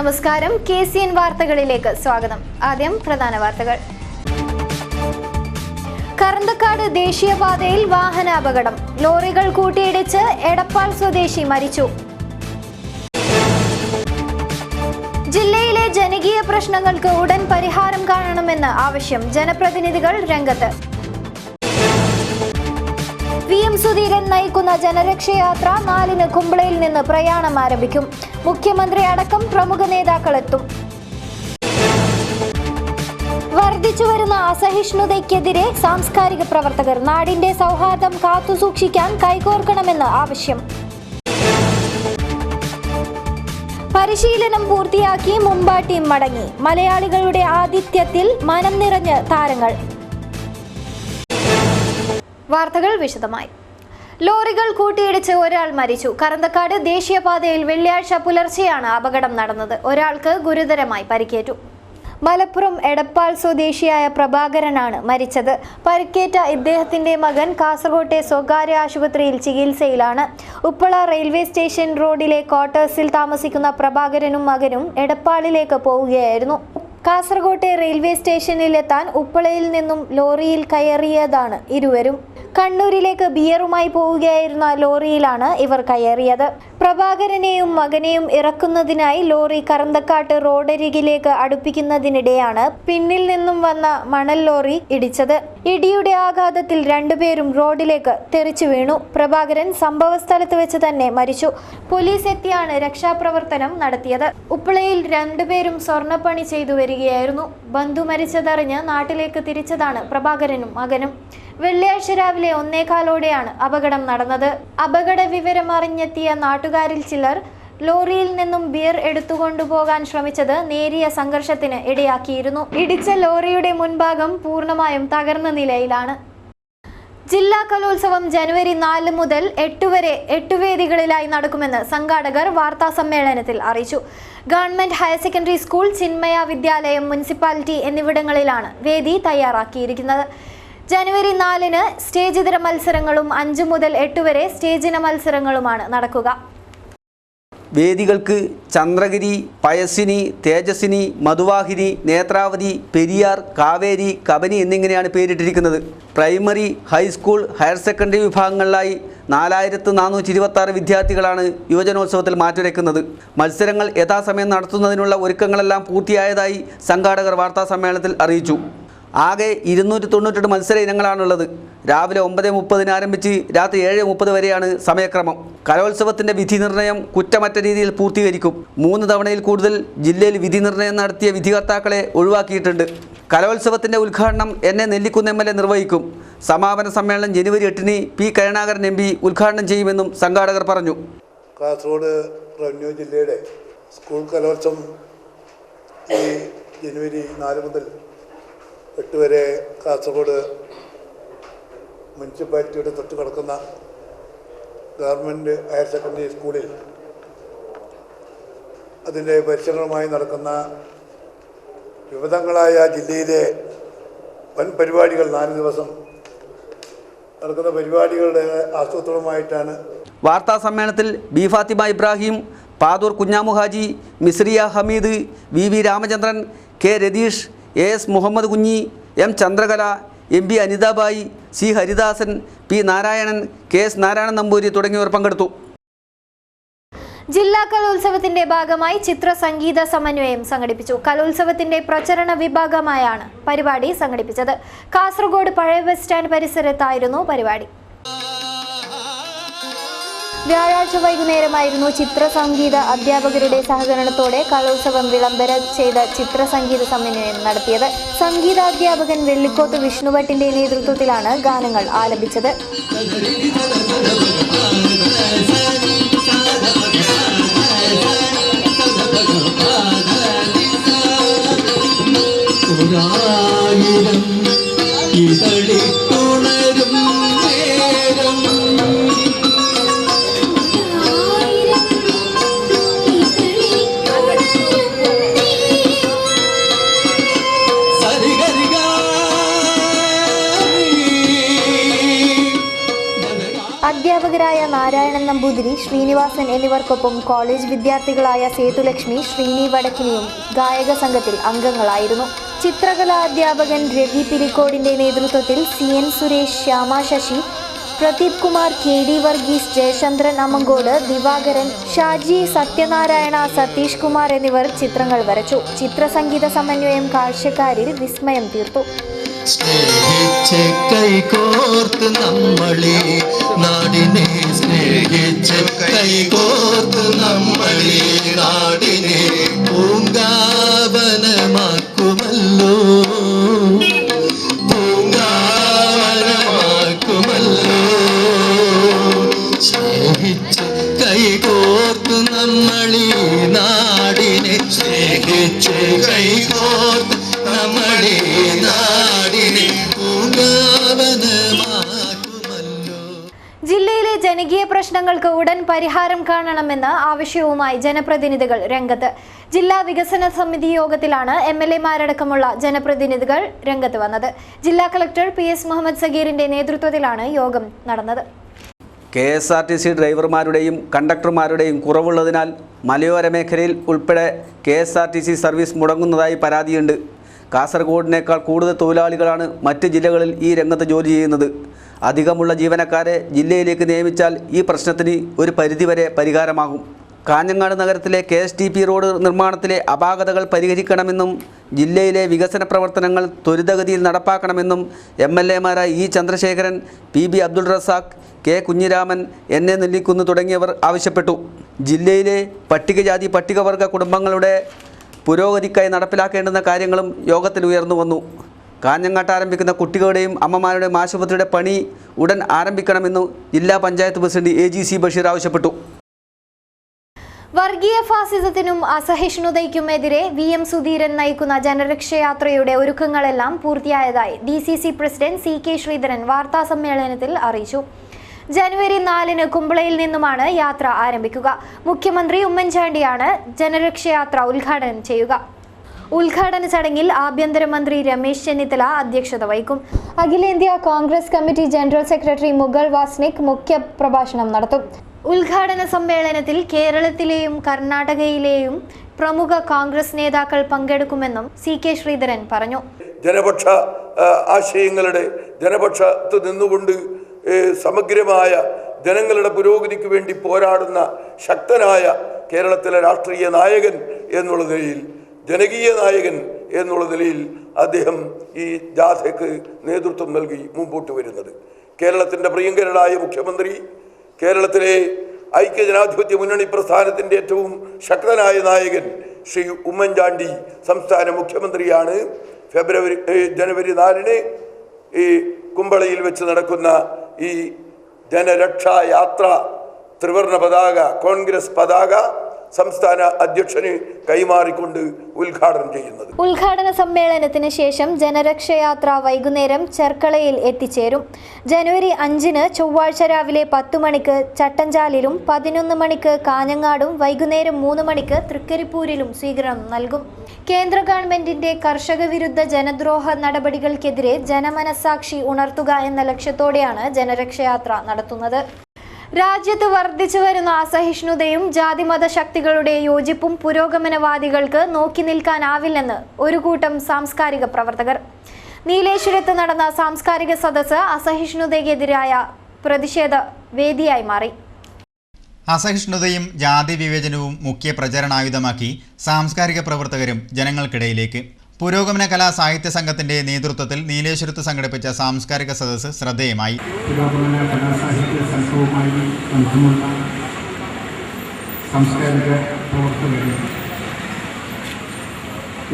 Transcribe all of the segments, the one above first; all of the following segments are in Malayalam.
നമസ്കാരം, KCN വാർത്തകളിലേക്ക് സ്വാഗതം. ആദ്യം പ്രധാന വാർത്തകൾ. കറന്തക്കാട് ദേശീയപാതയിൽ വാഹനാപകടം. ലോറികൾ കൂട്ടിയിടിച്ച് എടപ്പാൾ സ്വദേശി മരിച്ചു. ജില്ലയിലെ ജനകീയ പ്രശ്നങ്ങൾക്ക് ഉടൻ പരിഹാരം കാണണമെന്ന് ആവശ്യം. ജനപ്രതിനിധികൾ രംഗത്ത്. VM സുധീരൻ നയിക്കുന്ന ജനരക്ഷയാത്ര 4-ന് കുമ്പളയിൽ നിന്ന് പ്രയാണം ആരംഭിക്കും. മുഖ്യമന്ത്രി അടക്കം പ്രമുഖ നേതാക്കൾ എത്തും. വർദ്ധിച്ചുവരുന്ന അസഹിഷ്ണുതയ്ക്കെതിരെ സാംസ്കാരിക പ്രവർത്തകർ. നാടിന്റെ സൗഹാർദ്ദം കാത്തുസൂക്ഷിക്കാൻ കൈകോർക്കണമെന്ന് ആവശ്യം. പരിശീലനം പൂർത്തിയാക്കി മുംബൈ ടീം മടങ്ങി. മലയാളികളുടെ ആതിഥ്യത്തിൽ മനം നിറഞ്ഞ താരങ്ങൾ. വാർത്തകൾ വിശദമായി. ലോറികൾ കൂട്ടിയിടിച്ച് ഒരാൾ മരിച്ചു. കറന്തക്കാട് ദേശീയപാതയിൽ വെള്ളിയാഴ്ച പുലർച്ചെയാണ് അപകടം നടന്നത്. ഒരാൾക്ക് ഗുരുതരമായി പരിക്കേറ്റു. മലപ്പുറം എടപ്പാൾ സ്വദേശിയായ പ്രഭാകരനാണ് മരിച്ചത്. പരിക്കേറ്റ ഇദ്ദേഹത്തിന്റെ മകൻ കാസർകോട്ടെ സ്വകാര്യ ആശുപത്രിയിൽ ചികിത്സയിലാണ്. ഉപ്പള റെയിൽവേ സ്റ്റേഷൻ റോഡിലെ ക്വാർട്ടേഴ്സിൽ താമസിക്കുന്ന പ്രഭാകരനും മകനും എടപ്പാളിലേക്ക് പോവുകയായിരുന്നു. കാസർകോട്ടെ റെയിൽവേ സ്റ്റേഷനിലെത്താൻ ഉപ്പളയിൽ നിന്നും ലോറിയിൽ കയറിയതാണ് ഇരുവരും. കണ്ണൂരിലേക്ക് ബിയറുമായി പോവുകയായിരുന്ന ലോറിയിലാണ് ഇവർ കയറിയത്. പ്രഭാകരനെയും മകനെയും ഇറക്കുന്നതിനായി ലോറി കറന്തക്കാട്ട് റോഡരികിലേക്ക് അടുപ്പിക്കുന്നതിനിടെയാണ് പിന്നിൽ നിന്നും വന്ന മണൽ ലോറി ഇടിച്ചത്. ഇടിയുടെ ആഘാതത്തിൽ രണ്ടുപേരും റോഡിലേക്ക് തെറിച്ചു വീണു. പ്രഭാകരൻ സംഭവസ്ഥലത്ത് വെച്ച് തന്നെ മരിച്ചു. പോലീസ് എത്തിയാണ് രക്ഷാപ്രവർത്തനം നടത്തിയത്. ഉപ്പളയിൽ രണ്ടുപേരും സ്വർണ്ണപ്പണി ചെയ്തു വരികയായിരുന്നു. ബന്ധു മരിച്ചതറിഞ്ഞ് നാട്ടിലേക്ക് തിരിച്ചതാണ് പ്രഭാകരനും മകനും. വെള്ളിയാഴ്ച രാവിലെ 1:15-ഓടെയാണ് അപകടം നടന്നത്. അപകട വിവരം അറിഞ്ഞെത്തിയ നാട്ടുകാരിൽ ചിലർ ലോറിയിൽ നിന്നും ബിയർ എടുത്തുകൊണ്ടുപോകാൻ ശ്രമിച്ചത് നേരിയ സംഘർഷത്തിന് ഇടയാക്കിയിരുന്നു. ഇടിച്ച ലോറിയുടെ മുൻഭാഗം പൂർണ്ണമായും തകർന്ന നിലയിലാണ്. ജില്ലാ കലോത്സവം ജനുവരി 4 മുതൽ 8 വരെ 8 വേദികളിലായി നടക്കുമെന്ന് സംഘാടകർ വാർത്താസമ്മേളനത്തിൽ അറിയിച്ചു. Government higher secondary school, Chinmaya വിദ്യാലയം, മുനിസിപ്പാലിറ്റി എന്നിവിടങ്ങളിലാണ് വേദി തയ്യാറാക്കിയിരിക്കുന്നത്. ജനുവരി 4-ന് സ്റ്റേജിതര മത്സരങ്ങളും 5 മുതൽ 8 വരെ സ്റ്റേജിന മത്സരങ്ങളുമാണ് നടക്കുക. വേദികൾക്ക് ചന്ദ്രഗിരി, പയസ്സിനി, തേജസ്വിനി, മധുവാഹിനി, നേത്രാവതി, പെരിയാർ, കാവേരി, കബനി എന്നിങ്ങനെയാണ് പേരിട്ടിരിക്കുന്നത്. പ്രൈമറി, ഹൈസ്കൂൾ, ഹയർ സെക്കൻഡറി വിഭാഗങ്ങളിലായി 4426 വിദ്യാർത്ഥികളാണ് യുവജനോത്സവത്തിൽ മാറ്റുരയ്ക്കുന്നത്. മത്സരങ്ങൾ യഥാസമയം നടത്തുന്നതിനുള്ള ഒരുക്കങ്ങളെല്ലാം പൂർത്തിയായതായി സംഘാടകർ വാർത്താസമ്മേളനത്തിൽ അറിയിച്ചു. ആകെ 298 മത്സര ഇനങ്ങളാണുള്ളത്. രാവിലെ 9:30 ആരംഭിച്ച് രാത്രി 7:30 വരെയാണ് സമയക്രമം. കലോത്സവത്തിൻ്റെ വിധി നിർണയം കുറ്റമറ്റ രീതിയിൽ പൂർത്തീകരിക്കും. 3 തവണയിൽ കൂടുതൽ ജില്ലയിൽ വിധി നിർണയം നടത്തിയ വിധികർത്താക്കളെ ഒഴിവാക്കിയിട്ടുണ്ട്. കലോത്സവത്തിൻ്റെ ഉദ്ഘാടനം നെല്ലിക്കുന്ന് MLA നിർവഹിക്കും. സമാപന സമ്മേളനം ജനുവരി 8-ന് P. കരുണാകരൻ MP ഉദ്ഘാടനം ചെയ്യുമെന്നും സംഘാടകർ പറഞ്ഞു. കാസർഗോഡ് റവന്യൂ ജില്ലയുടെ സ്കൂൾ കലോത്സവം ഈ ജനുവരി 4 മുതൽ 8 വരെ കാസർഗോഡ് മുനിസിപ്പാലിറ്റിയുടെ തൊട്ട് കിടക്കുന്ന ഗവൺമെൻറ് ഹയർ സെക്കൻഡറി സ്കൂളിൽ അതിൻ്റെ പരിസരങ്ങളുമായി നടക്കുന്ന വിവിധങ്ങളായ ജില്ലയിലെ വൻ പരിപാടികൾ 4 ദിവസം നടക്കുന്ന പരിപാടികളുടെ ആസൂത്രണമായിട്ടാണ്. വാർത്താ സമ്മേളനത്തിൽ B. Fathima Ibrahim, Pathur കുഞ്ഞാമുഹാജി, Misriya Hameed, VV Ramachandran, K. Ratheesh, AS Muhammad Kunhi, M. ചന്ദ്രകല, MP അനിതാബായി, C. Haridasan, P. Narayanan, KS Narayanan Namboori തുടങ്ങിയവർ പങ്കെടുത്തു. ജില്ലാ കലോത്സവത്തിന്റെ ഭാഗമായി ചിത്ര സംഗീത സമന്വയം സംഘടിപ്പിച്ചു. കലോത്സവത്തിന്റെ പ്രചരണ വിഭാഗമായാണ് പരിപാടി സംഘടിപ്പിച്ചത്. കാസർഗോഡ് പഴയ ബസ് സ്റ്റാൻഡ് പരിസരത്തായിരുന്നു പരിപാടി. വ്യാഴാഴ്ച വൈകുന്നേരമായിരുന്നു ചിത്ര സംഗീത അധ്യാപകരുടെ സഹകരണത്തോടെ കലോത്സവം വിളംബരം ചെയ്ത ചിത്ര സംഗീത സമന്വയം നടത്തിയത്. സംഗീതാധ്യാപകൻ വെള്ളിക്കോത്ത് വിഷ്ണുഭട്ടിന്റെ നേതൃത്വത്തിലാണ് ഗാനങ്ങൾ ആലപിച്ചത്. അധ്യാപകരായ നാരായണൻ നമ്പൂതിരി, ശ്രീനിവാസൻ എന്നിവർക്കൊപ്പം കോളേജ് വിദ്യാർത്ഥികളായ സേതുലക്ഷ്മി, ശ്രീനി വടക്കിനിയും ഗായക സംഘത്തിൽ അംഗങ്ങളായിരുന്നു. ചിത്രകലാ അധ്യാപകൻ രവി പിലിക്കോടിന്റെ നേതൃത്വത്തിൽ CN സുരേഷ്, ശ്യാമ ശശി, പ്രദീപ് കുമാർ, KD വർഗീസ്, ജയചന്ദ്രൻ അമങ്കോട്, ദിവാകരൻ, ഷാജി, സത്യനാരായണ, സതീഷ് കുമാർ എന്നിവർ ചിത്രങ്ങൾ വരച്ചു. ചിത്രസംഗീത സമന്വയം കാഴ്ചക്കാരിൽ വിസ്മയം തീർത്തു. സ്നേഹിച്ച് കൈകോർത്ത് നമ്മളെ നാടിനെ, സ്നേഹിച്ച് കൈകോർത്ത് നമ്മളെ നാടിനെ പൂങ്കാവനമാക്കുമല്ലോ, പൂങ്കാവനമാക്കുമല്ലോ. സ്നേഹിച്ച് കൈകോർത്ത് നമ്മളെ നാടിനെ, സ്നേഹിച്ച് കൈകോർത്ത് നമ്മളെ നാടിനെ പൂങ്കാവനമാക്കുമല്ലോ. ജില്ലയിലെ ജനകീയ പ്രശ്നങ്ങൾക്ക് ഉടൻ പരിഹാരം കാണണമെന്ന ആവശ്യവുമായി ജനപ്രതിനിധികൾ രംഗത്ത്. ജില്ലാ വികസന സമിതി യോഗത്തിലാണ് MLA-മാരടക്കമുള്ള ജനപ്രതിനിധികൾ രംഗത്ത് വന്നത്. ജില്ലാ കളക്ടർ PS മുഹമ്മദ് സഗീറിന്റെ നേതൃത്വത്തിലാണ് യോഗം നടന്നത്. KSRTC ഡ്രൈവർമാരുടെയും കണ്ടക്ടർമാരുടെയും കുറവുള്ളതിനാൽ മലയോര മേഖലയിൽ ഉൾപ്പെടെ KSRTC സർവീസ് മുടങ്ങുന്നതായി പരാതിയുണ്ട്. കാസർഗോഡിനേക്കാൾ കൂടുതൽ തൊഴിലാളികളാണ് മറ്റ് ജില്ലകളിൽ ഈ രംഗത്ത് ജോലി ചെയ്യുന്നത്. അധികമുള്ള ജീവനക്കാരെ ജില്ലയിലേക്ക് നിയമിച്ചാൽ ഈ പ്രശ്നത്തിന് ഒരു പരിധിവരെ പരിഹാരമാകും. കാഞ്ഞങ്ങാട് നഗരത്തിലെ KSTP റോഡ് നിർമ്മാണത്തിലെ അപാകതകൾ പരിഹരിക്കണമെന്നും ജില്ലയിലെ വികസന പ്രവർത്തനങ്ങൾ ത്വരിതഗതിയിൽ നടപ്പാക്കണമെന്നും MLA-മാരായ E Chandrasekharan, PB Abdul Razak, K Kunhiraman, NA Nellikunnu തുടങ്ങിയവർ ആവശ്യപ്പെട്ടു. ജില്ലയിലെ പട്ടികജാതി പട്ടികവർഗ കുടുംബങ്ങളുടെ പുരോഗതിക്കായി നടപ്പിലാക്കേണ്ടുന്ന കാര്യങ്ങളും യോഗത്തിൽ ഉയർന്നു വന്നു. കാഞ്ഞങ്ങാട്ട് ആരംഭിക്കുന്ന കുട്ടികളുടെയും അമ്മമാരുടെയും ആശുപത്രിയുടെ പണി ഉടൻ ആരംഭിക്കണമെന്നും ജില്ലാ പഞ്ചായത്ത് പ്രസിഡന്റ് AGC ബഷീർ ആവശ്യപ്പെട്ടു. വർഗീയ ഫാസിസത്തിനും അസഹിഷ്ണുതയ്ക്കുമെതിരെ VM സുധീരൻ നയിക്കുന്ന ജനരക്ഷയാത്രയുടെ ഒരുക്കങ്ങളെല്ലാം പൂർത്തിയായതായി DCC പ്രസിഡന്റ് CK ശ്രീധരൻ വാർത്താസമ്മേളനത്തിൽ അറിയിച്ചു. ജനുവരി 4-ന് കുമ്പളയിൽ നിന്നുമാണ് യാത്ര ആരംഭിക്കുക. മുഖ്യമന്ത്രി ഉമ്മൻചാണ്ടിയാണ് ജനരക്ഷയാത്ര ഉദ്ഘാടനം ചെയ്യുക. ഉദ്ഘാടന ചടങ്ങിൽ ആഭ്യന്തരമന്ത്രി രമേശ് ചെന്നിത്തല അധ്യക്ഷത വഹിക്കും. അഖിലേന്ത്യാ Congress committee general secretary Mughal Wasnik മുഖ്യ പ്രഭാഷണം നടത്തും. ഉദ്ഘാടന സമ്മേളനത്തിൽ കേരളത്തിലെയും കർണാടകയിലെയും പ്രമുഖ കോൺഗ്രസ് നേതാക്കൾ പങ്കെടുക്കുമെന്നും CK ശ്രീധരൻ പറഞ്ഞു. ജനപക്ഷ ആശയങ്ങളുടെ ജനപക്ഷത്ത് നിന്നുകൊണ്ട് സമഗ്രമായ ജനങ്ങളുടെ പുരോഗതിക്ക് വേണ്ടി പോരാടുന്ന ശക്തനായ കേരളത്തിലെ രാഷ്ട്രീയ നായകൻ എന്നുള്ള നിലയിൽ, ജനകീയ നായകൻ എന്നുള്ള നിലയിൽ അദ്ദേഹം ഈ ജാഥയ്ക്ക് നേതൃത്വം നൽകി മുമ്പോട്ട് വരുന്നത്. കേരളത്തിൻ്റെ പ്രിയങ്കരനായ മുഖ്യമന്ത്രി, കേരളത്തിലെ ഐക്യജനാധിപത്യ മുന്നണി പ്രസ്ഥാനത്തിൻ്റെ ഏറ്റവും ശക്തനായ നായകൻ ശ്രീ ഉമ്മൻചാണ്ടി സംസ്ഥാന മുഖ്യമന്ത്രിയാണ്. ജനുവരി 4-ന് ഈ കുമ്പളയിൽ വെച്ച് നടക്കുന്ന ഈ ജനരക്ഷാ യാത്ര ത്രിവർണ്ണ പതാക, കോൺഗ്രസ് പതാക സംസ്ഥാന അധ്യക്ഷന് കൈമാറിക്കൊണ്ട് ഉദ്ഘാടനം ചെയ്യുന്നത്. ഉദ്ഘാടന സമ്മേളനത്തിന് ശേഷം ജനരക്ഷയാത്ര വൈകുന്നേരം ചെർക്കളയിൽ എത്തിച്ചേരും. ജനുവരി 5-ന് ചൊവ്വാഴ്ച രാവിലെ 10 മണിക്ക് ചട്ടഞ്ചാലിലും 11 മണിക്ക് കാഞ്ഞങ്ങാടും വൈകുന്നേരം 3 മണിക്ക് തൃക്കരിപ്പൂരിലും സ്വീകരണം നൽകും. കേന്ദ്ര ഗവൺമെന്റിന്റെ കർഷക വിരുദ്ധ ജനദ്രോഹ നടപടികൾക്കെതിരെ ജനമനസാക്ഷി ഉണർത്തുക എന്ന ലക്ഷ്യത്തോടെയാണ് ജനരക്ഷയാത്ര നടത്തുന്നത്. രാജ്യത്ത് വർദ്ധിച്ചു വരുന്ന അസഹിഷ്ണുതയും ജാതിമത ശക്തികളുടെ യോജിപ്പും പുരോഗമനവാദികൾക്ക് നോക്കി നിൽക്കാനാവില്ലെന്ന് ഒരു കൂട്ടം സാംസ്കാരിക പ്രവർത്തകർ. നീലേശ്വരത്ത് നടന്ന സാംസ്കാരിക സദസ്സ് അസഹിഷ്ണുതയ്ക്കെതിരായ പ്രതിഷേധ വേദിയായി മാറി. അസഹിഷ്ണുതയും ജാതി വിവേചനവും മുഖ്യ പ്രചരണായുധമാക്കി സാംസ്കാരിക പ്രവർത്തകരും ജനങ്ങൾക്കിടയിലേക്ക്. പുരോഗമന കലാ സാഹിത്യ സംഘത്തിന്റെ നേതൃത്വത്തിൽ നീലേശ്വരത്ത് സംഘടിപ്പിച്ച സാംസ്കാരിക സദസ്സ് ശ്രദ്ധേയമായി. പുരോഗമന കലാസാഹിത്യ സംഘവുമായി ബന്ധമുള്ള സാംസ്കാരിക പ്രവർത്തകരും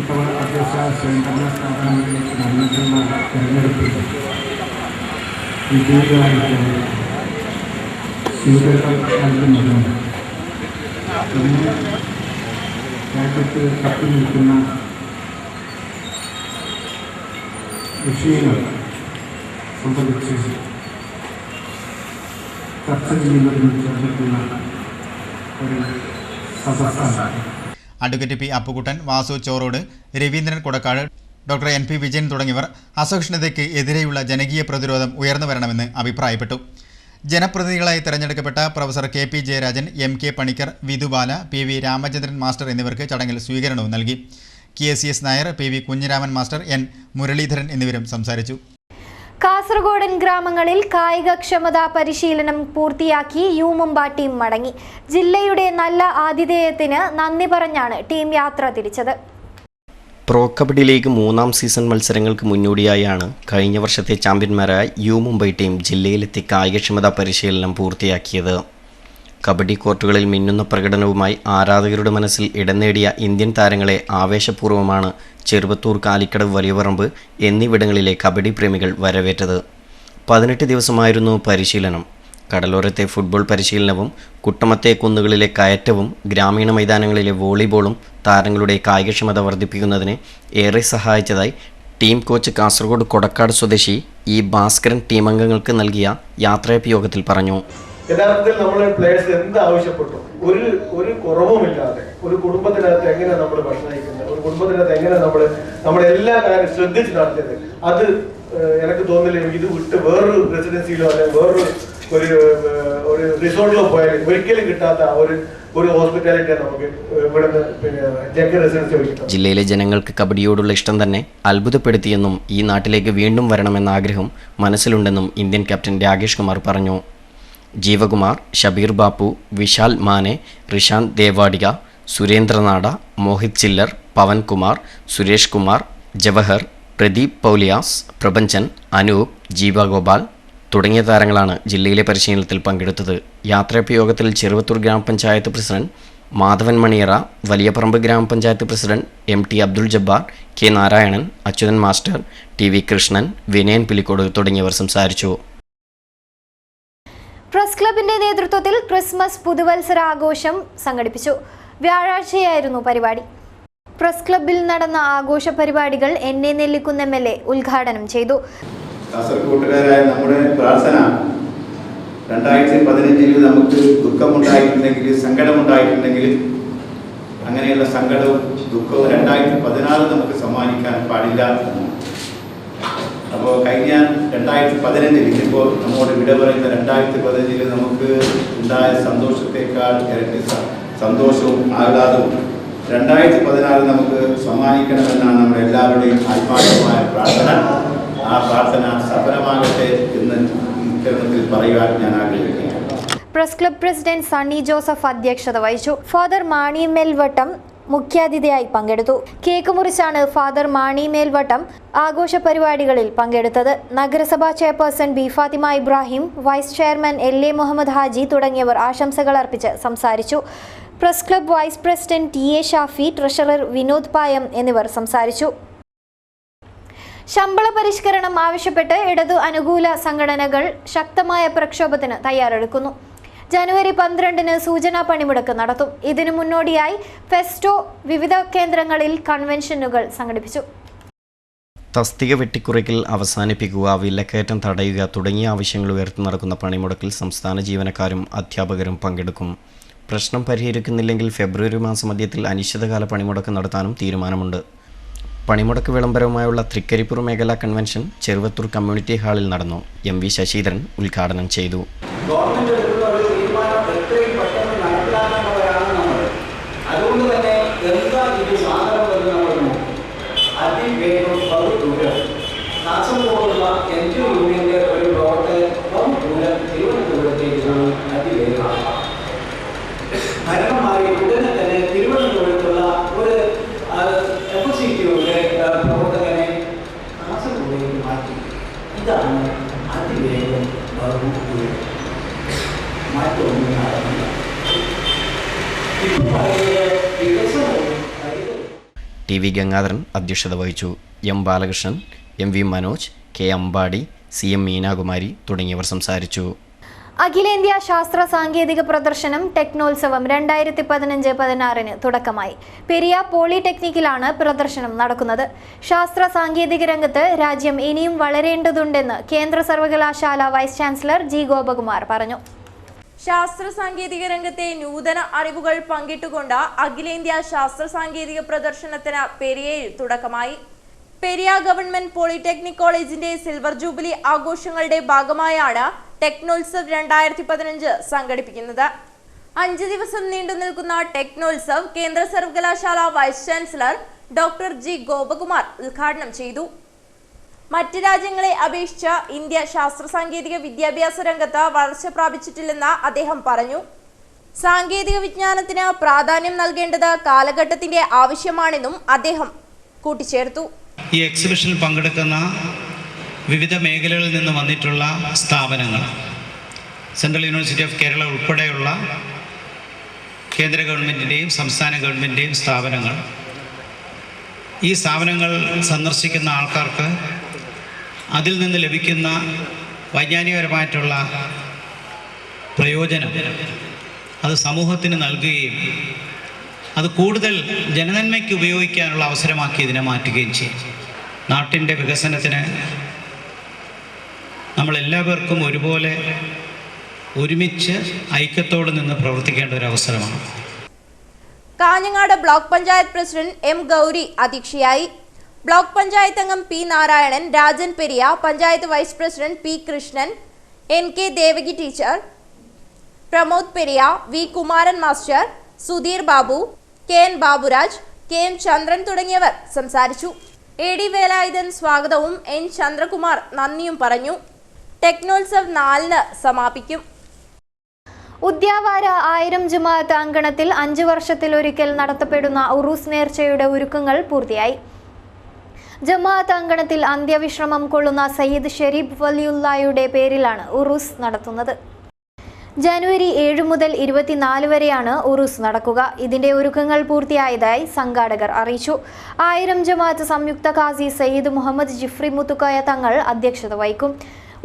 ഇത്തവണ തദ്ദേശ സ്വയംഭരണ സ്ഥാപനങ്ങളിലേക്ക് നടന്നിട്ടുള്ള തെരഞ്ഞെടുപ്പിൽ വിജയികളായിട്ട് സ്വീകരണം നൽകുന്നതും ഇന്ന് രാജ്യത്ത് കത്തി നിൽക്കുന്ന വിഷയങ്ങൾ സംബന്ധിച്ച് ചർച്ച ചെയ്യുന്നതിന് ചേർന്നിട്ടുള്ള ഒരു സദസ്സാണ്. Advocate P. Appukuttan, Vasu Chorode, Raveendran Kodakkad, doctor NP Vijayan തുടങ്ങിയവർ അസഹിഷ്ണുതയ്ക്ക് എതിരെയുള്ള ജനകീയ പ്രതിരോധം ഉയർന്നു വരണമെന്ന് അഭിപ്രായപ്പെട്ടു. ജനപ്രതിനിധികളായി തെരഞ്ഞെടുക്കപ്പെട്ട professor KP Jayarajan, MK Panicker, Vidhubala, PV Ramachandran master എന്നിവർക്ക് ചടങ്ങിൽ സ്വീകരണവും നൽകി. KCS Nair, PV Kunhiraman master, N Muraleedharan എന്നിവരും സംസാരിച്ചു. കാസർഗോഡൻ ഗ്രാമങ്ങളിൽ കായികക്ഷമതാ പരിശീലനം പൂർത്തിയാക്കി യു-മുംബ ടീം മടങ്ങി. ജില്ലയുടെ നല്ല ആതിഥേയത്തിന് നന്ദി പറഞ്ഞാണ് ടീം യാത്ര തിരിച്ചത്. പ്രോ കബഡി ലീഗ് 3ാം സീസൺ മത്സരങ്ങൾക്ക് മുന്നോടിയായാണ് കഴിഞ്ഞ വർഷത്തെ ചാമ്പ്യന്മാരായ യു-മുംബൈ ടീം ജില്ലയിലെത്തി കായികക്ഷമതാ പരിശീലനം പൂർത്തിയാക്കിയത്. കബഡി കോർട്ടുകളിൽ മിന്നുന്ന പ്രകടനവുമായി ആരാധകരുടെ മനസ്സിൽ ഇടം നേടിയ ഇന്ത്യൻ താരങ്ങളെ ആവേശപൂർവ്വമാണ് ചെറുവത്തൂർ, കാലിക്കടവ്, വലിയപറമ്പ് എന്നിവിടങ്ങളിലെ കബഡി പ്രേമികൾ വരവേറ്റത്. 18 ദിവസമായിരുന്നു പരിശീലനം. കടലോരത്തെ ഫുട്ബോൾ പരിശീലനവും കുട്ടമത്തെ കുന്നുകളിലെ കയറ്റവും ഗ്രാമീണ മൈതാനങ്ങളിലെ വോളിബോളും താരങ്ങളുടെ കായികക്ഷമത വർദ്ധിപ്പിക്കുന്നതിന് ഏറെ സഹായിച്ചതായി ടീം കോച്ച് കാസർഗോഡ് കൊടക്കാട് സ്വദേശി ഭാസ്കരൻ ടീം അംഗങ്ങൾക്ക് നൽകിയ യാത്രയപ്പ് യോഗത്തിൽ പറഞ്ഞു. യഥാർത്ഥത്തിൽ നമ്മളെ പ്ലേയേഴ്സ് എന്ത് ആവശ്യപ്പെട്ടു ഒരു കുറവുമില്ലാതെ ഒരു കുടുംബത്തിനകത്ത് എങ്ങനെ നമ്മൾ ഭക്ഷണം കഴിക്കുന്നത്, ഒരു കുടുംബത്തിനകത്ത് എങ്ങനെ നമ്മുടെ എല്ലാ കാര്യം ശ്രദ്ധിച്ച് നടത്തിയത്, അത് എനിക്ക് തോന്നുന്നില്ല ഇത് വിട്ട് വേറൊരു റെസിഡൻസിയിലോ അല്ലെങ്കിൽ വേറൊരു ഒരു റിസോർട്ടിലോ പോയാൽ ഒരിക്കലും കിട്ടാത്ത ഒരു ഹോസ്പിറ്റാലിറ്റിയാണ് നമുക്ക് ഇവിടുന്ന് റെസിഡൻസി. ജില്ലയിലെ ജനങ്ങൾക്ക് കബഡിയോടുള്ള ഇഷ്ടം തന്നെ അത്ഭുതപ്പെടുത്തിയെന്നും ഈ നാട്ടിലേക്ക് വീണ്ടും വരണമെന്ന ആഗ്രഹം മനസ്സിലുണ്ടെന്നും ഇന്ത്യൻ ക്യാപ്റ്റൻ രാകേഷ് കുമാർ പറഞ്ഞു. ജീവകുമാർ, ഷബീർ ബാപ്പു, വിശാൽ മാനെ, റിഷാന്ത് ദേവാഡിക, സുരേന്ദ്രനാട, മോഹിത് ചില്ലർ, പവൻകുമാർ, സുരേഷ് കുമാർ, ജവഹർ, പ്രദീപ് പൗലിയാസ്, പ്രപഞ്ചൻ, അനൂപ്, ജീവ ഗോപാൽ തുടങ്ങിയ താരങ്ങളാണ് ജില്ലയിലെ പരിശീലനത്തിൽ പങ്കെടുത്തത്. യാത്രയപ്പ് യോഗത്തിൽ ചെറുവത്തൂർ ഗ്രാമപഞ്ചായത്ത് പ്രസിഡന്റ് മാധവൻ മണിയറ, വലിയപറമ്പ് ഗ്രാമപഞ്ചായത്ത് president MT Abdul Jabbar, K Narayanan, Achuthan master, TV Krishnan, Vinayan Pilicode തുടങ്ങിയവർ സംസാരിച്ചു. പ്രസ് ക്ലബിന്റെ നേതൃത്വത്തിൽ ക്രിസ്മസ് പുതുവത്സരാഘോഷം സംഘടിപ്പിച്ചു. വ്യാഴാഴ്ചയായിരുന്നു പരിപാടി. പ്രസ് ക്ലബിൽ നടന്ന ആഘോഷ പരിപാടികൾ NA നെല്ലിക്കുന്ന് MLA ഉദ്ഘാടനം ചെയ്തു. കാസർഗോട്ടുകാരായ നമ്മുടെ പ്രാർത്ഥന 2015 നമുക്ക് ദുഃഖമുണ്ടായിട്ടുണ്ടെങ്കിൽ, സങ്കടമുണ്ടായിട്ടുണ്ടെങ്കിൽ അങ്ങനെയുള്ള സങ്കടവും ദുഃഖവും 2016 നമുക്ക് സമ്മാനിക്കാൻ പാടില്ല. അപ്പോൾ കഴിഞ്ഞ 2015 ഇപ്പോൾ നമ്മോട് വിട പറയുന്ന 2015 നമുക്ക് ഉണ്ടായ സന്തോഷത്തെക്കാൾ ഇരട്ടി സന്തോഷവും ആഹ്ലാദവും 2016 നമുക്ക് സമ്മാനിക്കണമെന്നാണ് നമ്മുടെ എല്ലാവരുടെയും ആത്മാർത്ഥമായ പ്രാർത്ഥന. ആ പ്രാർത്ഥന സഫലമാകട്ടെ എന്ന് ഇത്തരണത്തിൽ പറയുവാൻ ഞാൻ ആഗ്രഹിക്കുന്നു. Press club president Sunny Joseph അധ്യക്ഷത വഹിച്ചു. ഫാദർ മാണി മേൽവട്ടം മുഖ്യാതിഥിയായി പങ്കെടുത്തു. കേക്ക് മുറിച്ചാണ് ഫാദർ മാണി മേൽവട്ടം ആഘോഷ പരിപാടികളിൽ പങ്കെടുത്തത്. നഗരസഭാ chairperson B Fathima Ibrahim, vice chairman LA Muhammad Haji തുടങ്ങിയവർ ആശംസകൾ അർപ്പിച്ച് സംസാരിച്ചു. Press club vice president TA Shafi, treasurer Vinod Payam എന്നിവർ സംസാരിച്ചു. ശമ്പള പരിഷ്കരണം ആവശ്യപ്പെട്ട് ഇടതു അനുകൂല സംഘടനകൾ ശക്തമായ പ്രക്ഷോഭത്തിന് തയ്യാറെടുക്കുന്നു. ജനുവരി 12-ന് സൂചനാ പണിമുടക്ക് നടത്തും. ഇതിനു മുന്നോടിയായി ഫെസ്റ്റോ വിവിധ കേന്ദ്രങ്ങളിൽ കൺവെൻഷനുകൾ സംഘടിപ്പിച്ചു. തസ്തിക വെട്ടിക്കുറയ്ക്കൽ അവസാനിപ്പിക്കുക, വിലക്കയറ്റം തടയുക തുടങ്ങിയ ആവശ്യങ്ങൾ ഉയർത്തി നടക്കുന്ന പണിമുടക്കിൽ സംസ്ഥാന ജീവനക്കാരും അധ്യാപകരും പങ്കെടുക്കും. പ്രശ്നം പരിഹരിക്കുന്നില്ലെങ്കിൽ ഫെബ്രുവരി മാസമധ്യത്തിൽ അനിശ്ചിതകാല പണിമുടക്ക് നടത്താനും തീരുമാനമുണ്ട്. പണിമുടക്ക് വിളംബരവുമായുള്ള തൃക്കരിപ്പൂർ മേഖലാ കൺവെൻഷൻ ചെറുവത്തൂർ കമ്മ്യൂണിറ്റി ഹാളിൽ നടന്നു. MV ശശീധരൻ ഉദ്ഘാടനം ചെയ്തു. TV ഗംഗാധരൻ അധ്യക്ഷത വഹിച്ചു. M Balakrishnan, MV Manoj, K Ambadi, CM Meenakumari തുടങ്ങിയവർ സംസാരിച്ചു. അഖിലേന്ത്യാ ശാസ്ത്ര സാങ്കേതിക പ്രദർശനം ടെക്നോത്സവം 2015-16 തുടക്കമായി. പെരിയ പോളിടെക്നിക്കിലാണ് പ്രദർശനം നടക്കുന്നത്. ശാസ്ത്ര സാങ്കേതിക രംഗത്ത് രാജ്യം ഇനിയും വളരേണ്ടതുണ്ടെന്ന് കേന്ദ്ര സർവകലാശാല വൈസ് ചാൻസലർ G ഗോപകുമാർ പറഞ്ഞു. ശാസ്ത്ര സാങ്കേതിക രംഗത്തെ നൂതന അറിവുകൾ പങ്കിട്ടുകൊണ്ട് അഖിലേന്ത്യാ ശാസ്ത്ര സാങ്കേതിക പ്രദർശനത്തിന് പെരിയയിൽ തുടക്കമായി. പെരിയ ഗവൺമെന്റ് പോളിടെക്നിക് കോളേജിന്റെ സിൽവർ ജൂബിലി ആഘോഷങ്ങളുടെ ഭാഗമായാണ് ടെക്നോത്സവ് 2015 സംഘടിപ്പിക്കുന്നത്. 5 ദിവസം നീണ്ടു നിൽക്കുന്ന ടെക്നോത്സവ് കേന്ദ്ര സർവകലാശാല vice chancellor doctor G Gopakumar ഉദ്ഘാടനം ചെയ്തു. മറ്റ് രാജ്യങ്ങളെ അപേക്ഷിച്ച് ഇന്ത്യ ശാസ്ത്ര സാങ്കേതിക വിദ്യാഭ്യാസ രംഗത്ത് വളർച്ച പ്രാപിച്ചിട്ടില്ലെന്ന് അദ്ദേഹം പറഞ്ഞു. സാങ്കേതിക വിജ്ഞാനത്തിന് പ്രാധാന്യം നൽകേണ്ടത് കാലഘട്ടത്തിന്റെ ആവശ്യമാണെന്നും അദ്ദേഹം കൂട്ടിച്ചേർത്തു. ഈ എക്സിബിഷനിൽ പങ്കെടുക്കുന്ന വിവിധ മേഖലകളിൽ നിന്ന് വന്നിട്ടുള്ള സ്ഥാപനങ്ങൾ, സെൻട്രൽ യൂണിവേഴ്സിറ്റി ഓഫ് കേരള ഉൾപ്പെടെയുള്ള കേന്ദ്ര ഗവൺമെൻറ്റിൻ്റെയും സംസ്ഥാന ഗവൺമെൻറ്റിൻ്റെയും സ്ഥാപനങ്ങൾ, ഈ സ്ഥാപനങ്ങൾ സന്ദർശിക്കുന്ന ആൾക്കാർക്ക് അതിൽ നിന്ന് ലഭിക്കുന്ന വൈജ്ഞാനികപരമായിട്ടുള്ള പ്രയോജനം അത് സമൂഹത്തിന് നൽകുകയും അത് കൂടുതൽ ജനനന്മയ്ക്ക് ഉപയോഗിക്കാനുള്ള അവസരമാക്കി ഇതിനെ മാറ്റുകയും ചെയ്യും. നാട്ടിൻ്റെ വികസനത്തിന് നമ്മളെല്ലാവർക്കും ഒരുപോലെ ഒരുമിച്ച് ഐക്യത്തോടെ നിന്ന് പ്രവർത്തിക്കേണ്ട ഒരു അവസരമാണ്. Kanhangad block panchayat president M Gauri അധ്യക്ഷയായി. ബ്ലോക്ക് പഞ്ചായത്ത് അംഗം P Narayanan, Rajan Periya, panchayat vice president P Krishnan, N K Devaki teacher, Pramod Periya, V Kumaran master, Sudheer Babu, K N Baburaj, K M Chandran തുടങ്ങിയവർ സംസാരിച്ചു. എ ഡി വേലായുധൻ സ്വാഗതവും എൻ ചന്ദ്രകുമാർ നന്ദിയും പറഞ്ഞു. ടെക്നോത്സവ് 4-ന് സമാപിക്കും. ഉദ്യാവാര 1000 ജമാഅത്ത് അങ്കണത്തിൽ 5 വർഷത്തിലൊരിക്കൽ നടത്തപ്പെടുന്ന ഉറൂസ് നേർച്ചയുടെ ഒരുക്കങ്ങൾ പൂർത്തിയായി. ജമാഅത്ത് അങ്കണത്തിൽ അന്ത്യവിശ്രമം കൊള്ളുന്ന സയ്യിദ് ഷെരീഫ് വലിയുള്ളായുടെ പേരിലാണ് ഉറൂസ് നടത്തുന്നത്. ജനുവരി 7 മുതൽ 24 വരെയാണ് ഉറൂസ് നടക്കുക. ഇതിന്റെ ഒരുക്കങ്ങൾ പൂർത്തിയായതായി സംഘാടകർ അറിയിച്ചു. 1000 ജമാഅത്ത് സംയുക്ത ഖാസി സയ്യിദ് മുഹമ്മദ് ജിഫ്രി മുത്തുക്കോയ തങ്ങൾ അധ്യക്ഷത വഹിക്കും.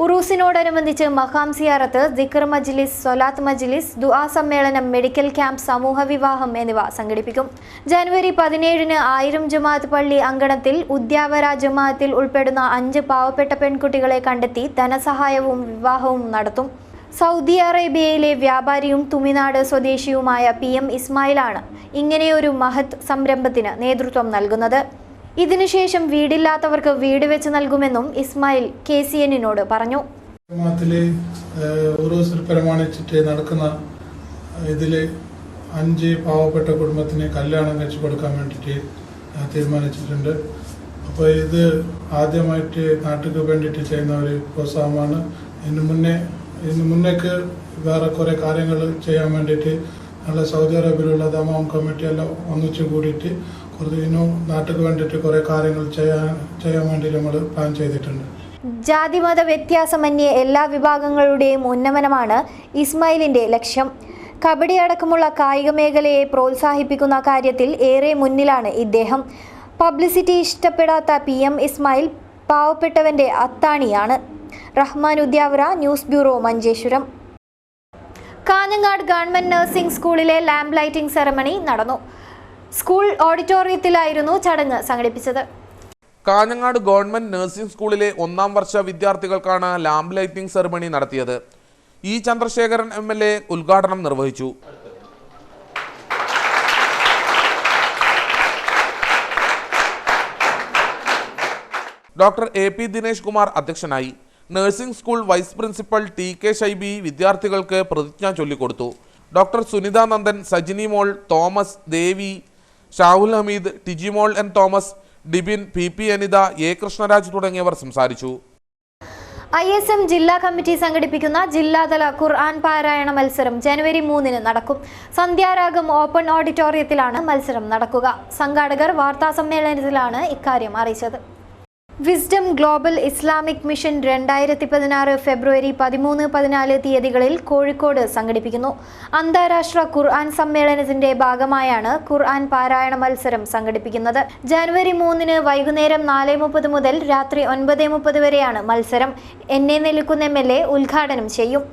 ഉറൂസിനോടനുബന്ധിച്ച് മഖാം സിയാറത്ത്, ദിക്ർ മജ്ലിസ്, സ്വലാത്ത് മജ്ലിസ്, ദുആ സമ്മേളനം, മെഡിക്കൽ ക്യാമ്പ്, സമൂഹ വിവാഹം എന്നിവ സംഘടിപ്പിക്കും. ജനുവരി 17-ന് 1000 ജമാഅത്ത് പള്ളി അങ്കണത്തിൽ ഉദ്യാവര ജമാഅത്തിൽ ഉൾപ്പെടുന്ന 5 പാവപ്പെട്ട പെൺകുട്ടികളെ കണ്ടെത്തി ധനസഹായവും വിവാഹവും നടത്തും. സൗദി അറേബ്യയിലെ വ്യാപാരിയും തുമിനാട് സ്വദേശിയുമായ PM ഇസ്മായിലാണ് ഇങ്ങനെയൊരു മഹത് സംരംഭത്തിന് നേതൃത്വം നൽകുന്നത്. ഇതിനുശേഷം വീടില്ലാത്തവർക്ക് വീട് വെച്ച് നൽകുമെന്നും ഇസ്മായിൽ KCN-നോട് പറഞ്ഞു. പ്രമാണിച്ചിട്ട് നടക്കുന്ന ഇതിൽ 5 പാവപ്പെട്ട കുടുംബത്തിന് കല്യാണം കഴിച്ചു കൊടുക്കാൻ വേണ്ടിയിട്ട് തീരുമാനിച്ചിട്ടുണ്ട്. അപ്പോൾ ഇത് ആദ്യമായിട്ട് നാട്ടിൽ വേണ്ടിയിട്ട് ചെയ്യുന്ന ഒരു പ്രോത്സാഹനമാണ്. ഇതിന് മുന്നേക്ക് വേറെ കുറേ കാര്യങ്ങൾ ചെയ്യാൻ വേണ്ടിയിട്ട് ഞങ്ങളുടെ സൗദി അറേബ്യയിലുള്ള ദമാം കമ്മിറ്റി എല്ലാം ഒന്നിച്ച് കൂടിയിട്ട് നാട്ടിൽ വേണ്ടിയിട്ട് കുറേ കാര്യങ്ങൾ ചെയ്യാൻ വേണ്ടി നമ്മൾ പ്ലാൻ ചെയ്തിട്ടുണ്ട്. ജാതിമത വ്യത്യാസമന്യേ എല്ലാ വിഭാഗങ്ങളുടെയും ഉന്നമനമാണ് ഇസ്മായിലിന്റെ ലക്ഷ്യം. കബഡി അടക്കമുള്ള കായിക മേഖലയെ പ്രോത്സാഹിപ്പിക്കുന്ന കാര്യത്തിൽ ഏറെ മുന്നിലാണ് ഇദ്ദേഹം. പബ്ലിസിറ്റി ഇഷ്ടപ്പെടാത്ത PM ഇസ്മായിൽ പാവപ്പെട്ടവന്റെ അത്താണിയാണ്. Rahman Udyavara, news bureau, Manjeshwaram. Kanhangad government nursing സ്കൂളിലെ ലാമ്പ് ലൈറ്റിംഗ് സെറമണി നടന്നു. സ്കൂൾ ഓഡിറ്റോറിയത്തിലായിരുന്നു ചടങ്ങ് സംഘടിപ്പിച്ചത്. കാഞ്ഞങ്ങാട് ഗവൺമെന്റ് നഴ്സിംഗ് സ്കൂളിലെ 1ാം വർഷ വിദ്യാർത്ഥികൾക്കാണ് ലാമ്പ് ലൈറ്റിംഗ് സെറമണി നടത്തിയത്. E ചന്ദ്രശേഖരൻ MLA ഉദ്ഘാടനം നിർവഹിച്ചു. ഡോക്ടർ AP ദിനേശ് കുമാർ അധ്യക്ഷനായി. Nursing school vice principal TK Shaiby വിദ്യാർത്ഥികൾക്ക് പ്രതിജ്ഞ ചൊല്ലിക്കൊടുത്തു. Doctor Sunitha Nandan, Sajini Mol, Thomas, Devi, Shahul Hameed, Tijimol N Thomas, Dibin, PP Anitha, A Krishnaraj തുടങ്ങിയവർ സംസാരിച്ചു. ISM ജില്ലാ കമ്മിറ്റി സംഘടിപ്പിക്കുന്ന ജില്ലാതല ഖുർആൻ പാരായണ മത്സരം ജനുവരി 3-ന് നടക്കും. സന്ധ്യാരാഗം ഓപ്പൺ ഓഡിറ്റോറിയത്തിലാണ് മത്സരം നടക്കുക. സംഘാടകർ വാർത്താസമ്മേളനത്തിലാണ് ഇക്കാര്യം അറിയിച്ചത്. വിസ്ഡം ഗ്ലോബൽ ഇസ്ലാമിക് മിഷൻ 2016 ഫെബ്രുവരി 13-14 തീയതികളിൽ കോഴിക്കോട് സംഘടിപ്പിക്കുന്നു. അന്താരാഷ്ട്ര ഖുർആൻ സമ്മേളനത്തിന്റെ ഭാഗമായാണ് ഖുർആൻ പാരായണ മത്സരം സംഘടിപ്പിക്കുന്നത്. ജനുവരി 3-ന് വൈകുന്നേരം 4:30 മുതൽ രാത്രി 9:30 വരെയാണ് മത്സരം. NA നെല്ലിക്കുന്ന് MLA ഉദ്ഘാടനം ചെയ്യും.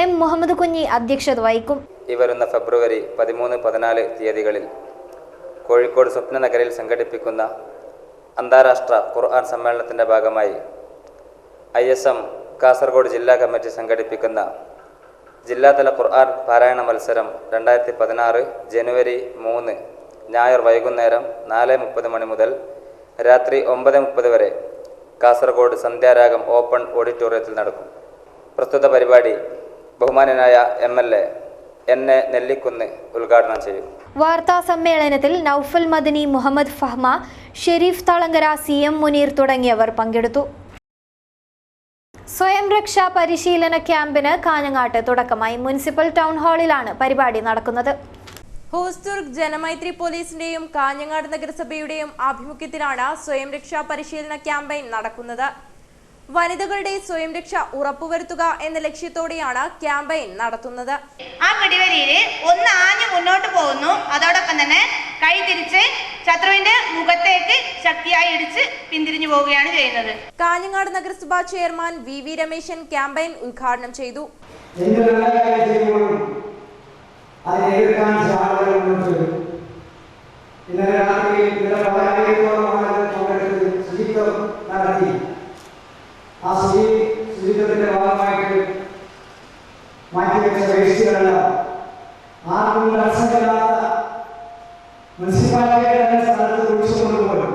M മുഹമ്മദ് കുഞ്ഞി അധ്യക്ഷത വഹിക്കും. ഈ വരുന്ന ഫെബ്രുവരി 13-14 തീയതികളിൽ കോഴിക്കോട് സ്വപ്നനഗരിൽ സംഘടിപ്പിക്കുന്ന അന്താരാഷ്ട്ര ഖുർആൻ സമ്മേളനത്തിൻ്റെ ഭാഗമായി ISM കാസർഗോഡ് ജില്ലാ കമ്മിറ്റി സംഘടിപ്പിക്കുന്ന ജില്ലാതല ഖുർആൻ പാരായണ മത്സരം 2016 ജനുവരി 3 ഞായർ വൈകുന്നേരം 4:30 മണി മുതൽ രാത്രി 9:30 വരെ കാസർഗോഡ് സന്ധ്യാരാഗം ഓപ്പൺ ഓഡിറ്റോറിയത്തിൽ നടക്കും. പ്രസ്തുത പരിപാടി ബഹുമാന്യനായ MLA എന്നെ നെല്ലിക്കുന്ന് ഉദ്ഘാടനം ചെയ്യും. വാർത്താ സമ്മേളനത്തിൽ നൌഫൽ മദനി, മുഹമ്മദ് ഫഹ്മ, ഷെരീഫ് തളങ്കര, CM മുനീർ തുടങ്ങിയവർ പങ്കെടുത്തു. സ്വയം രക്ഷാ പരിശീലന ക്യാമ്പിന് കാഞ്ഞങ്ങാട്ട് തുടക്കമായി. മുനിസിപ്പൽ ടൗൺ ഹാളിലാണ് പരിപാടി നടക്കുന്നത്. ഹോസ്ദുർഗ് ജനമൈത്രി പോലീസിന്റെയും കാഞ്ഞങ്ങാട് നഗരസഭയുടെയും ആഭിമുഖ്യത്തിലാണ് സ്വയം രക്ഷാ പരിശീലന ക്യാമ്പയിൻ നടക്കുന്നത്. വനിതകളുടെ സ്വയം രക്ഷ ഉറപ്പുവരുത്തുക എന്ന ലക്ഷ്യത്തോടെയാണ് ക്യാമ്പയിൻ നടത്തുന്നത്. ആ പിടിവലിയിൽ ഒന്ന് ആഞ്ഞു മുന്നോട്ട് പോകുന്നു, അതോടൊപ്പം തന്നെ കൈ തിരിച്ച് ശത്രുവിന്റെ മുഖത്തേക്ക് ശക്തിയായി ഇടിച്ച് പിന്തിരിഞ്ഞു പോവുകയാണ് ചെയ്യുന്നത്. കാഞ്ഞങ്ങാട് നഗരസഭാ ചെയർമാൻ VV രമേശൻ ക്യാമ്പയിൻ ഉദ്ഘാടനം ചെയ്തു. ആ ശുചിത്വത്തിന്റെ ഭാഗമായിട്ട് മാറ്റിവെച്ച വേസ്റ്റുകളെല്ലാം ആർക്കും തടസ്സമില്ലാത്ത മുനിസിപ്പാലിറ്റിയുടെ സ്ഥലത്ത് കുഴിച്ചുകൊണ്ടുപോയി.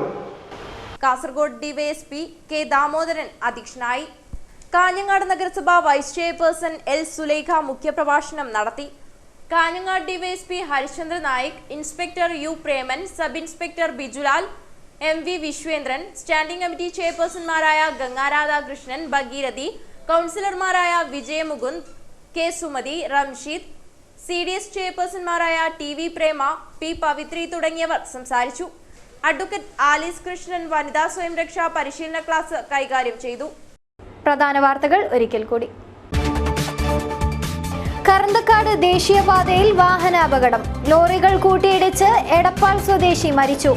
കാസർഗോഡ് DYSP K ദാമോദരൻ അധ്യക്ഷനായി. കാഞ്ഞങ്ങാട് നഗരസഭ വൈസ് ചെയർപേഴ്സൺ L സുലൈഖ മുഖ്യപ്രഭാഷണം നടത്തി. Kanhangad DYSP Harichandra Naik, inspector U Preman, sub inspector Bijulal, MV Vishwendran, standing committee ചെയർപേഴ്സൺമാരായ ഗംഗാരാധാകൃഷ്ണൻ, ഭഗീരഥി, കൗൺസിലർമാരായ Vijayamukund, K Sumathi, Ramsheed, CDS ചെയർപേഴ്സൺമാരായ TV പ്രേമ, P പവിത്രി തുടങ്ങിയവർ സംസാരിച്ചു. അഡ്വക്കേറ്റ് ആലീസ് കൃഷ്ണൻ വനിതാ സ്വയം രക്ഷാ പരിശീലന ക്ലാസ് കൈകാര്യം ചെയ്തു. പ്രധാന വാർത്തകൾ ഒരിക്കൽ കൂടി. കറന്തക്കാട് ദേശീയപാതയിൽ വാഹനാപകടം. ലോറികൾ കൂട്ടിയിടിച്ച് എടപ്പാൾ സ്വദേശി മരിച്ചു.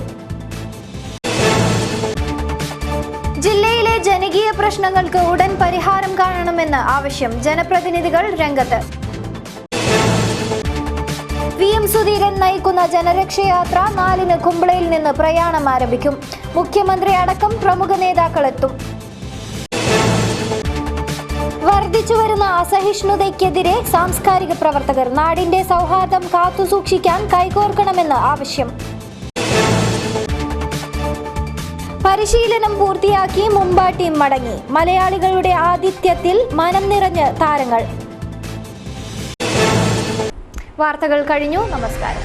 ജില്ലയിലെ ജനകീയ പ്രശ്നങ്ങൾക്ക് ഉടൻ പരിഹാരം കാണണമെന്ന് ആവശ്യം. ജനപ്രതിനിധികൾ രംഗത്ത്. VM സുധീരൻ നയിക്കുന്ന ജനരക്ഷയാത്ര 4-ന് കുമ്പളയിൽ നിന്ന് പ്രയാണം ആരംഭിക്കും. മുഖ്യമന്ത്രി അടക്കം പ്രമുഖ നേതാക്കളെത്തും. വർദ്ധിച്ചുവരുന്ന അസഹിഷ്ണുതയ്ക്കെതിരെ സാംസ്കാരിക പ്രവർത്തകർ. നാടിന്റെ സൗഹാർദ്ദം കാത്തുസൂക്ഷിക്കാൻ കൈകോർക്കണമെന്ന് ആവശ്യം. പരിശീലനം പൂർത്തിയാക്കി മുംബൈ ടീം മടങ്ങി. മലയാളികളുടെ ആതിഥ്യത്തിൽ മനം നിറഞ്ഞ് താരങ്ങൾ. വാർത്തകൾ കഴിഞ്ഞു. നമസ്കാരം.